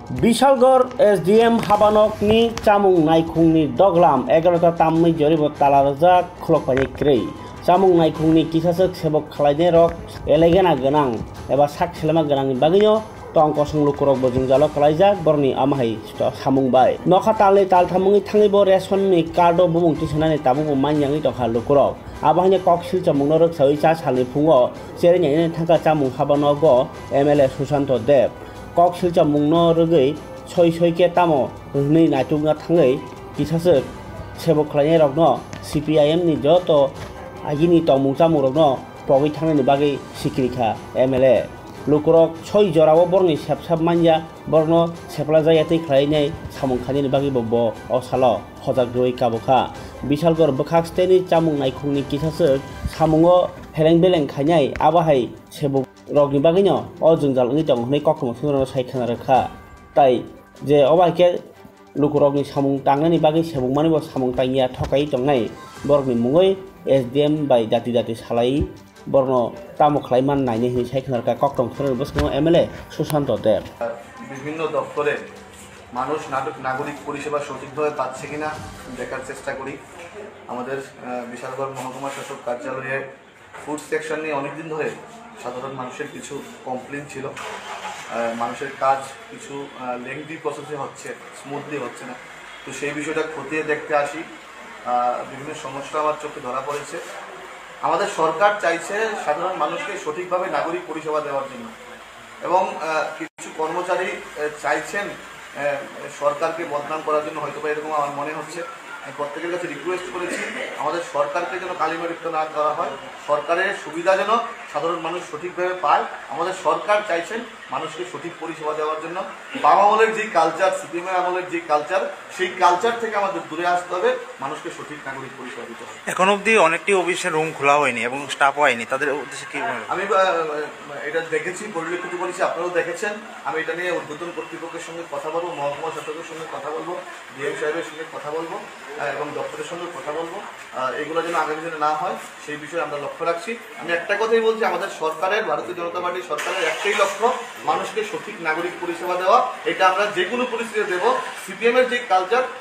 Bishalgarh SDM হাবানকনি চামুং নাইখুংनि doglam 11ta tamni joribo talarjak khulokpai krei চামুং নাইখুংनि kisasok sebok khlainai rok elegena gwnang eba sak selema gwnang ni bagino tong kosong lukurok bojing jalo khlaijak borni amahai samung bai nokha talni talthamungi thangibo ration ni cardo bumung tisanani tabubo manyangni tokha lukurok abahine koksil chamung norok sawi cha salni phungo chereni thangka chamung habanogo MLA Susanto Dev koksil chamung no rogei soi ke tamo hni naitunga thangai kisasok sebok khlainai rok no CPIM ni joto agini tongmung chamung rok no pogoi thangnani bagui sikrikha MLA lukurok soi jorao borni sepsap manja borno sepla jayatei khlainai samung khani bagui bo osalo hojak roi kabokha Bisalgor bwkhak steni chamung naikungni kisasok samungo heleng beleng khainai abahai sebok rokni bagino o jungjal ongni tong hnei kokmo sungrano saikhana rekha tai je obaike lukurokni samung tangnani bagui sebok mani bo samung tangya thokai tongnai borokni mungoi SDM bai jati salai borno tamo khlaiman naini hi saikhana rekha koktom sungrano boskango MLA Susanto Dev বিভিন্ন দপ্তরে মানুষ নাগরিক পরিষেবা সঠিকভাবে পাচ্ছে কিনা দেখার চেষ্টা করি। আমাদের বিশালগড় মহকুমা শাসক কার্যালয়ে ফুড সেকশন নিয়ে অনেকদিন ধরে সাধারণ মানুষের কিছু কমপ্লেন ছিল, মানুষের কাজ কিছু লেংদি প্রসেসে হচ্ছে, স্মুথলি হচ্ছে না। তো সেই বিষয়টা খতিয়ে দেখতে আসি, বিভিন্ন সমস্যা আমার চোখে ধরা পড়েছে। আমাদের সরকার চাইছে সাধারণ মানুষকে সঠিকভাবে নাগরিক পরিষেবা দেওয়ার জন্য, এবং কিছু কর্মচারী চাইছেন সরকারকে বদনাম করার জন্য, হয়তো বা এরকম আমার মনে হচ্ছে। আমি প্রত্যেকের কাছে রিকোয়েস্ট করেছি আমাদের সরকারকে যেন কালিমালিপ্ত না করা হয়, সরকারের সুবিধা যেন সাধারণ মানুষ সঠিকভাবে পায়। আমাদের সরকার চাইছেন মানুষকে সঠিক পরিষেবা দেওয়ার জন্য। বাম আমলের যে কালচার, সিপিএম আমলের যে কালচার, সেই কালচার থেকে আমাদের দূরে আসতে হবে, মানুষকে সঠিক নাগরিক পরিষেবা দিতে হবে। এখন অবধি অনেকটি অফিসের রুম খোলা হয়নি এবং স্টাফ হয়নি, তাদের উদ্দেশ্যে কি? আমি এটা দেখেছি, পরিলক্ষিত করেছি, আপনারাও দেখেছেন। আমি এটা নিয়ে ঊর্ধ্বতন কর্তৃপক্ষের সঙ্গে কথা বলবো, মহকুমা শাসকের সঙ্গে কথা বলবো, ডিএম সাহেবের সঙ্গে কথা বলবো এবং দপ্তরের সঙ্গে কথা বলবো। এগুলো যেন আগামী দিনে না হয় সেই বিষয়ে আমরা লক্ষ্য রাখছি। আমি একটা কথাই বলছি, আমাদের সরকারের, ভারতীয় জনতা পার্টির সরকারের একটাই লক্ষ্য, মানুষকে সঠিক নাগরিক পরিষেবা দেওয়া। এটা আমরা যে কোনো পরিস্থিতিতে দেবো। সিপিএম এর যে কালচার